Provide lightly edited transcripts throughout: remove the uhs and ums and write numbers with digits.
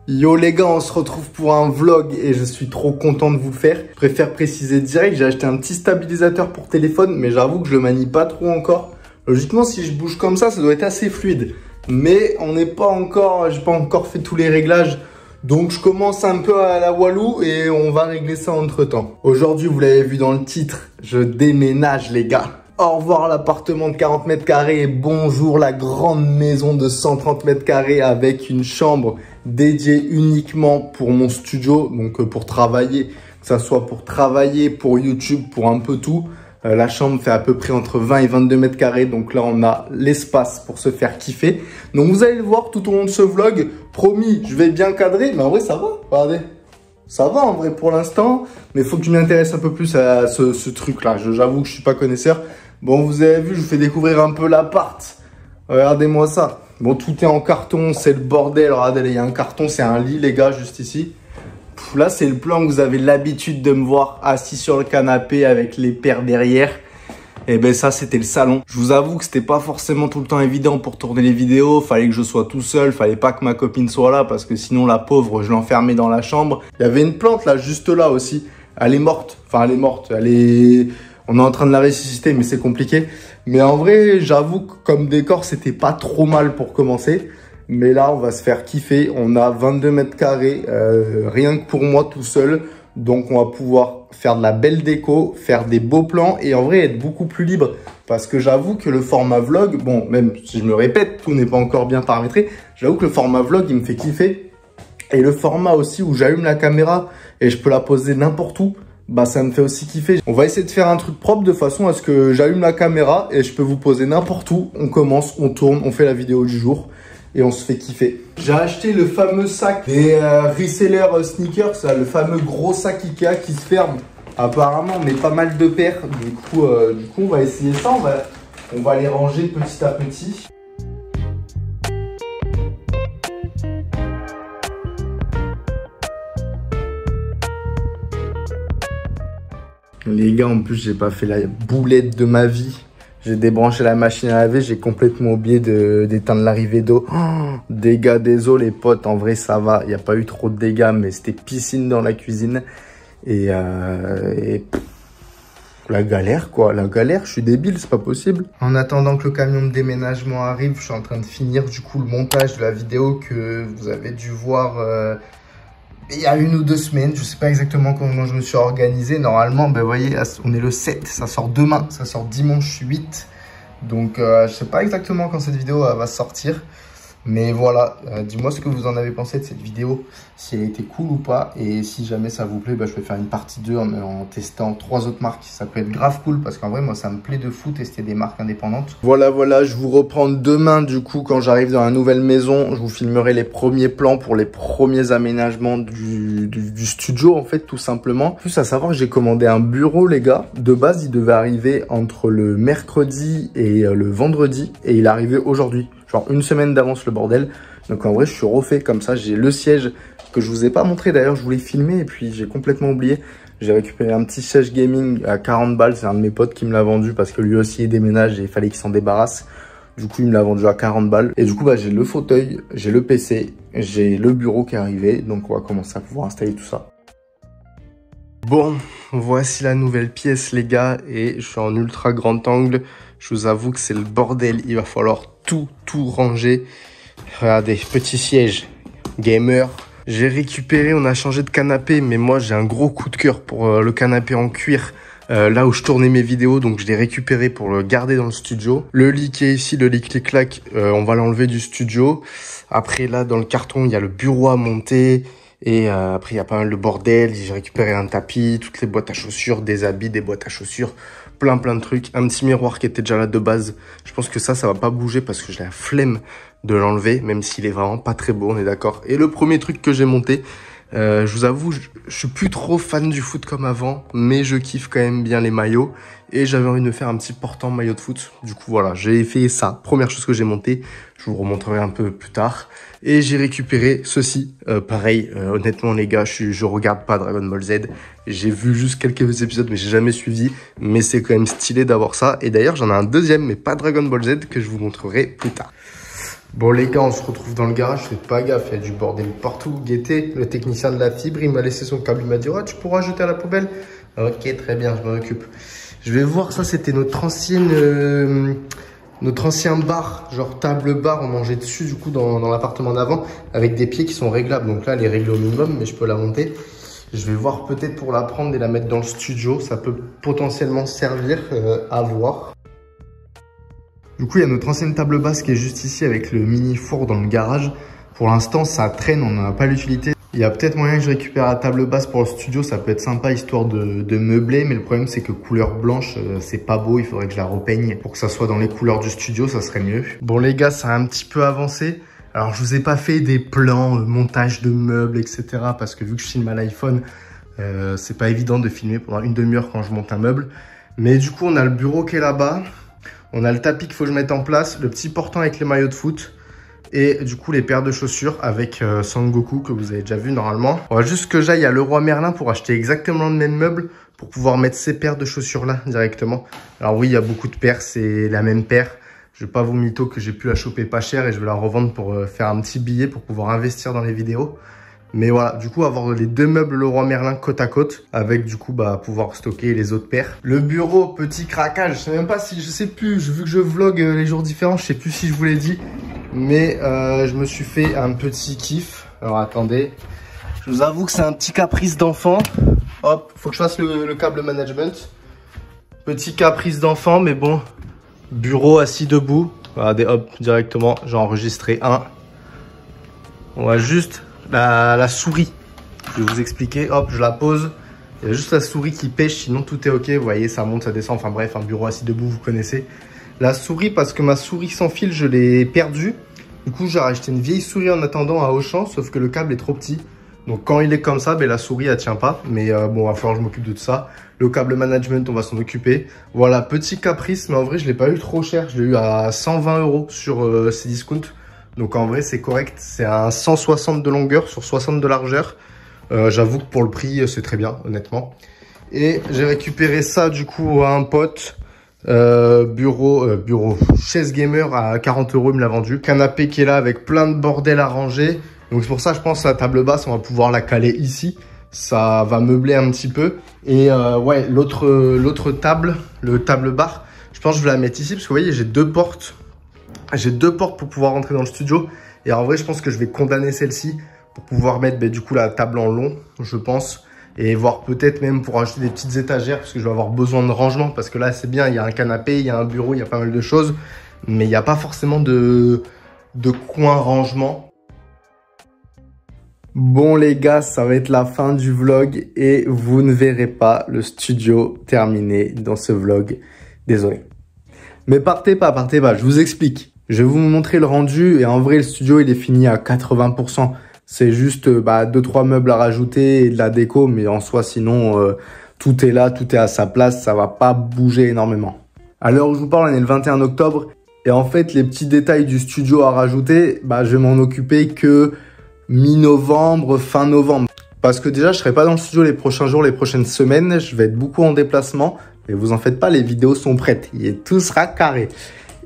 Yo les gars, on se retrouve pour un vlog et je suis trop content de vous le faire. Je préfère préciser direct, j'ai acheté un petit stabilisateur pour téléphone, mais j'avoue que je le manie pas trop encore. Logiquement, si je bouge comme ça doit être assez fluide. Mais on n'est pas encore, j'ai pas encore fait tous les réglages. Donc je commence un peu à la Walou et on va régler ça entre temps. Aujourd'hui, vous l'avez vu dans le titre, je déménage les gars. Au revoir l'appartement de 40 mètres carrés et bonjour la grande maison de 130 mètres carrés avec une chambre dédiée uniquement pour mon studio, donc pour travailler, que ça soit pour travailler, pour YouTube, pour un peu tout. La chambre fait à peu près entre 20 et 22 mètres carrés, donc là on a l'espace pour se faire kiffer. Donc vous allez le voir tout au long de ce vlog, promis je vais bien cadrer, mais en vrai ça va, regardez. Ça va en vrai pour l'instant, mais il faut que je m'intéresse un peu plus à ce truc là, j'avoue que je suis pas connaisseur. Bon, vous avez vu, je vous fais découvrir un peu l'appart. Regardez-moi ça. Bon, tout est en carton, c'est le bordel. Regardez, il y a un carton, c'est un lit, les gars, juste ici. Là, c'est le plan que vous avez l'habitude de me voir assis sur le canapé avec les pères derrière. Et ben ça, c'était le salon. Je vous avoue que c'était pas forcément tout le temps évident pour tourner les vidéos. Fallait que je sois tout seul, fallait pas que ma copine soit là parce que sinon, la pauvre, je l'enfermais dans la chambre. Il y avait une plante là, juste là aussi. Elle est morte. Enfin, elle est morte. On est en train de la ressusciter, mais c'est compliqué. Mais en vrai, j'avoue que comme décor, c'était pas trop mal pour commencer. Mais là, on va se faire kiffer. On a 22 mètres carrés, rien que pour moi tout seul. Donc, on va pouvoir faire de la belle déco, faire des beaux plans et en vrai, être beaucoup plus libre. Parce que j'avoue que le format vlog, bon, même si je me répète, tout n'est pas encore bien paramétré. J'avoue que le format vlog, il me fait kiffer. Et le format aussi où j'allume la caméra et je peux la poser n'importe où. Bah ça me fait aussi kiffer. On va essayer de faire un truc propre de façon à ce que j'allume la caméra et je peux vous poser n'importe où. On commence, on tourne, on fait la vidéo du jour et on se fait kiffer. J'ai acheté le fameux sac des resellers sneakers, ça, le fameux gros sac Ikea qui se ferme. Apparemment on met pas mal de paires. Du coup on va essayer ça, on va les ranger petit à petit. Les gars, en plus, j'ai pas fait la boulette de ma vie. J'ai débranché la machine à laver. J'ai complètement oublié d'éteindre l'arrivée d'eau. Oh, dégâts des eaux, les potes. En vrai, ça va. Il n'y a pas eu trop de dégâts, mais c'était piscine dans la cuisine. Et la galère, quoi. La galère, je suis débile, c'est pas possible. En attendant que le camion de déménagement arrive, je suis en train de finir, du coup, le montage de la vidéo que vous avez dû voir... il y a 1 ou 2 semaines, je sais pas exactement comment je me suis organisé. Normalement, ben vous voyez, on est le 7, ça sort demain, ça sort dimanche 8. Donc, je sais pas exactement quand cette vidéo va sortir. Mais voilà, dis-moi ce que vous en avez pensé de cette vidéo, si elle était cool ou pas. Et si jamais ça vous plaît, ben, je vais faire une partie 2 en testant 3 autres marques. Ça peut être grave cool parce qu'en vrai, moi, ça me plaît de fou tester des marques indépendantes. Voilà, je vous reprends demain du coup quand j'arrive dans la nouvelle maison. Je vous filmerai les premiers plans pour les premiers aménagements du studio en fait, tout simplement. En plus, à savoir que j'ai commandé un bureau, les gars. De base, il devait arriver entre le mercredi et le vendredi et il est arrivé aujourd'hui. Genre 1 semaine d'avance le bordel. Donc en vrai, je suis refait comme ça. J'ai le siège que je vous ai pas montré d'ailleurs. Je voulais filmer et puis j'ai complètement oublié. J'ai récupéré un petit siège gaming à 40 balles. C'est un de mes potes qui me l'a vendu parce que lui aussi il déménage et il fallait qu'il s'en débarrasse. Du coup, il me l'a vendu à 40 balles. Et du coup, bah, j'ai le fauteuil, j'ai le PC, j'ai le bureau qui est arrivé. Donc on va commencer à pouvoir installer tout ça. Bon, voici la nouvelle pièce les gars et je suis en ultra grand angle. Je vous avoue que c'est le bordel, il va falloir tout ranger. Regardez, petit siège, gamer. J'ai récupéré, on a changé de canapé, mais moi j'ai un gros coup de cœur pour le canapé en cuir. Là où je tournais mes vidéos, donc je l'ai récupéré pour le garder dans le studio. Le lit qui est ici, le lit clic-clac, on va l'enlever du studio. Après là, dans le carton, il y a le bureau à monter. Et après, il y a pas mal de bordel. J'ai récupéré un tapis, toutes les boîtes à chaussures, des habits, des boîtes à chaussures, plein de trucs. Un petit miroir qui était déjà là de base. Je pense que ça va pas bouger parce que j'ai la flemme de l'enlever, même s'il est vraiment pas très beau, on est d'accord. Et le premier truc que j'ai monté, je vous avoue, je suis plus trop fan du foot comme avant, mais je kiffe quand même bien les maillots. Et j'avais envie de me faire un petit portant maillot de foot. Du coup, voilà, j'ai fait ça. Première chose que j'ai montée, je vous remontrerai un peu plus tard. Et j'ai récupéré ceci. Pareil, honnêtement les gars, je regarde pas Dragon Ball Z. J'ai vu juste quelques épisodes, mais j'ai jamais suivi. Mais c'est quand même stylé d'avoir ça. Et d'ailleurs, j'en ai un deuxième, mais pas Dragon Ball Z, que je vous montrerai plus tard. Bon les gars, on se retrouve dans le garage, faites pas gaffe, il y a du bordel partout. Guettez, le technicien de la fibre, il m'a laissé son câble, il m'a dit « Oh, tu pourras jeter à la poubelle ?» Ok, très bien, je m'en occupe. Je vais voir, ça c'était notre ancien bar, genre table bar, on mangeait dessus du coup dans l'appartement d'avant, avec des pieds qui sont réglables. Donc là, elle est réglée au minimum, mais je peux la monter. Je vais voir peut-être pour la prendre et la mettre dans le studio, ça peut potentiellement servir à voir. Du coup, il y a notre ancienne table basse qui est juste ici avec le mini four dans le garage. Pour l'instant, ça traîne, on n'en a pas l'utilité. Il y a peut-être moyen que je récupère la table basse pour le studio, ça peut être sympa histoire de meubler. Mais le problème, c'est que couleur blanche, c'est pas beau. Il faudrait que je la repeigne pour que ça soit dans les couleurs du studio, ça serait mieux. Bon les gars, ça a un petit peu avancé. Alors, je vous ai pas fait des plans, montage de meubles, etc. Parce que vu que je filme à l'iPhone, c'est pas évident de filmer pendant une demi-heure quand je monte un meuble. Mais du coup, on a le bureau qui est là-bas. On a le tapis qu'il faut que je mette en place, le petit portant avec les maillots de foot et du coup les paires de chaussures avec Sangoku que vous avez déjà vu normalement. On va juste que j'aille à Leroy Merlin pour acheter exactement le même meuble pour pouvoir mettre ces paires de chaussures là directement. Alors oui, il y a beaucoup de paires, c'est la même paire. Je vais pas vous mytho que j'ai pu la choper pas cher et je vais la revendre pour faire un petit billet pour pouvoir investir dans les vidéos. Mais voilà, du coup, avoir les deux meubles Leroy Merlin côte à côte, avec du coup, pouvoir stocker les autres paires. Le bureau, petit craquage, je sais même pas si, je sais plus, vu que je vlog les jours différents, je sais plus si je vous l'ai dit. Mais je me suis fait un petit kiff. Alors attendez, je vous avoue que c'est un petit caprice d'enfant. Hop, faut que je fasse le câble management. Petit caprice d'enfant, mais bon. Bureau assis debout. Regardez, hop, directement, j'ai enregistré un. On va juste... La souris, je vais vous expliquer, hop, je la pose, il y a juste la souris qui pêche, sinon tout est ok, vous voyez, ça monte, ça descend, enfin bref, un bureau assis debout, vous connaissez. La souris, parce que ma souris sans fil, je l'ai perdue, du coup j'ai racheté une vieille souris en attendant à Auchan, sauf que le câble est trop petit, donc quand il est comme ça, la souris elle tient pas, mais bon, il va falloir que je m'occupe de tout ça. Le câble management, on va s'en occuper. Voilà, petit caprice, mais en vrai je l'ai pas eu trop cher, je l'ai eu à 120 € sur Cdiscount. Donc en vrai c'est correct, c'est un 160 de longueur sur 60 de largeur. J'avoue que pour le prix c'est très bien honnêtement. Et j'ai récupéré ça du coup à un pote. Chaise gamer à 40 €, il me l'a vendu. Canapé qui est là avec plein de bordel à ranger. Donc c'est pour ça je pense la table basse on va pouvoir la caler ici. Ça va meubler un petit peu. Et ouais, l'autre table, le table bar, je pense que je vais la mettre ici parce que vous voyez j'ai deux portes. J'ai deux portes pour pouvoir rentrer dans le studio. Et en vrai, je pense que je vais condamner celle-ci pour pouvoir mettre du coup la table en long, je pense. Et voir peut-être même pour acheter des petites étagères parce que je vais avoir besoin de rangement. Parce que là, c'est bien, il y a un canapé, il y a un bureau, il y a pas mal de choses. Mais il n'y a pas forcément de coin rangement. Bon les gars, ça va être la fin du vlog et vous ne verrez pas le studio terminé dans ce vlog. Désolé. Mais partez pas, je vous explique. Je vais vous montrer le rendu et en vrai, le studio, il est fini à 80%. C'est juste 2-3 meubles à rajouter et de la déco, mais en soi, sinon, tout est là, tout est à sa place, ça va pas bouger énormément. À l'heure où je vous parle, on est le 21 octobre et en fait, les petits détails du studio à rajouter, je vais m'en occuper que mi-novembre, fin novembre. Parce que déjà, je serai pas dans le studio les prochains jours, les prochaines semaines, je vais être beaucoup en déplacement. Et vous en faites pas, les vidéos sont prêtes, tout sera carré.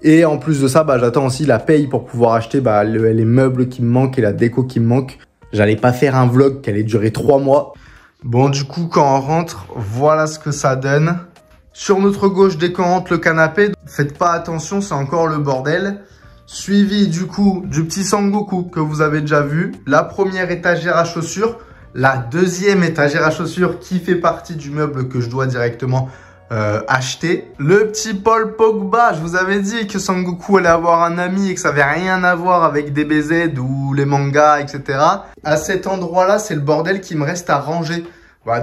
Et en plus de ça, j'attends aussi la paye pour pouvoir acheter les meubles qui me manquent et la déco qui me manque. J'allais pas faire un vlog qui allait durer 3 mois. Bon, du coup, quand on rentre, voilà ce que ça donne. Sur notre gauche, dès qu'on rentre, le canapé. Faites pas attention, c'est encore le bordel. Suivi du coup du petit Sangoku que vous avez déjà vu. La première étagère à chaussures. La deuxième étagère à chaussures qui fait partie du meuble que je dois directement acheter. Le petit Paul Pogba, je vous avais dit que Sangoku allait avoir un ami et que ça avait rien à voir avec DBZ ou les mangas, etc. À cet endroit-là, c'est le bordel qui me reste à ranger.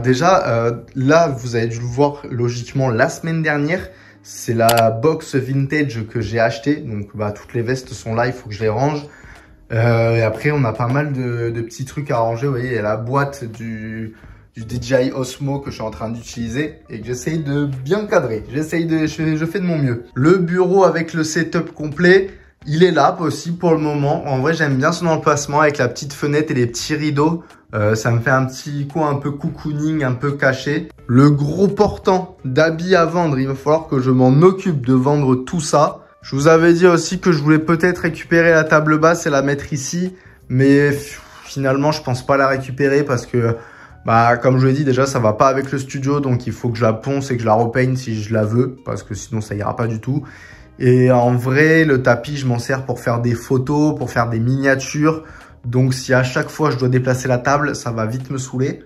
Déjà, là, vous avez dû le voir logiquement la semaine dernière. C'est la box vintage que j'ai acheté. Donc, toutes les vestes sont là, il faut que je les range. Et après, on a pas mal de petits trucs à ranger. Vous voyez, il y a la boîte du DJI Osmo que je suis en train d'utiliser et que j'essaye de bien cadrer. Je fais de mon mieux. Le bureau avec le setup complet, il est là aussi pour le moment. En vrai, j'aime bien son emplacement avec la petite fenêtre et les petits rideaux. Ça me fait un petit coin un peu cocooning, un peu caché. Le gros portant d'habits à vendre, il va falloir que je m'en occupe de vendre tout ça. Je vous avais dit aussi que je voulais peut-être récupérer la table basse et la mettre ici. Mais finalement, je pense pas la récupérer parce que, comme je vous l'ai dit, déjà, ça va pas avec le studio. Donc, il faut que je la ponce et que je la repeigne si je la veux. Parce que sinon, ça ira pas du tout. Et en vrai, le tapis, je m'en sers pour faire des photos, pour faire des miniatures. Donc, si à chaque fois, je dois déplacer la table, ça va vite me saouler.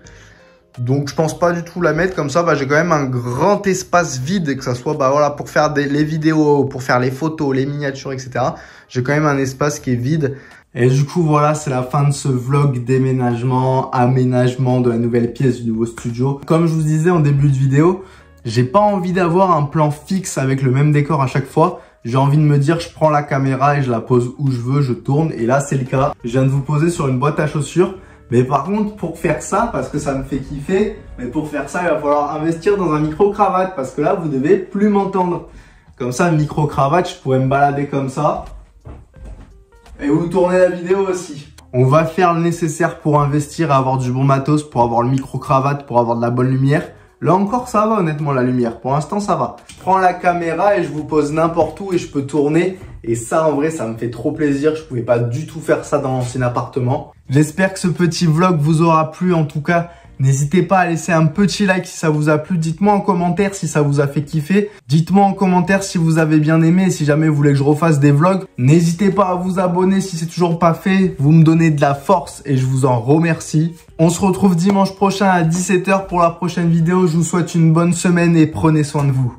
Donc, je pense pas du tout la mettre comme ça. J'ai quand même un grand espace vide, que ça soit voilà, pour faire les vidéos, pour faire les photos, les miniatures, etc. J'ai quand même un espace qui est vide. Et du coup, voilà, c'est la fin de ce vlog déménagement, aménagement de la nouvelle pièce du nouveau studio. Comme je vous disais en début de vidéo, j'ai pas envie d'avoir un plan fixe avec le même décor à chaque fois. J'ai envie de me dire, je prends la caméra et je la pose où je veux, je tourne. Et là, c'est le cas. Je viens de vous poser sur une boîte à chaussures. Mais par contre, pour faire ça, parce que ça me fait kiffer, mais pour faire ça, il va falloir investir dans un micro-cravate. Parce que là, vous devez plus m'entendre. Comme ça, le micro-cravate, je pourrais me balader comme ça. Et vous tournez la vidéo aussi. On va faire le nécessaire pour investir et avoir du bon matos, pour avoir le micro-cravate, pour avoir de la bonne lumière. Là encore, ça va honnêtement la lumière. Pour l'instant, ça va. Je prends la caméra et je vous pose n'importe où et je peux tourner. Et ça, en vrai, ça me fait trop plaisir. Je pouvais pas du tout faire ça dans l'ancien appartement. J'espère que ce petit vlog vous aura plu. En tout cas, n'hésitez pas à laisser un petit like si ça vous a plu. Dites-moi en commentaire si ça vous a fait kiffer. Dites-moi en commentaire si vous avez bien aimé et si jamais vous voulez que je refasse des vlogs. N'hésitez pas à vous abonner si c'est toujours pas fait. Vous me donnez de la force et je vous en remercie. On se retrouve dimanche prochain à 17 h pour la prochaine vidéo. Je vous souhaite une bonne semaine et prenez soin de vous.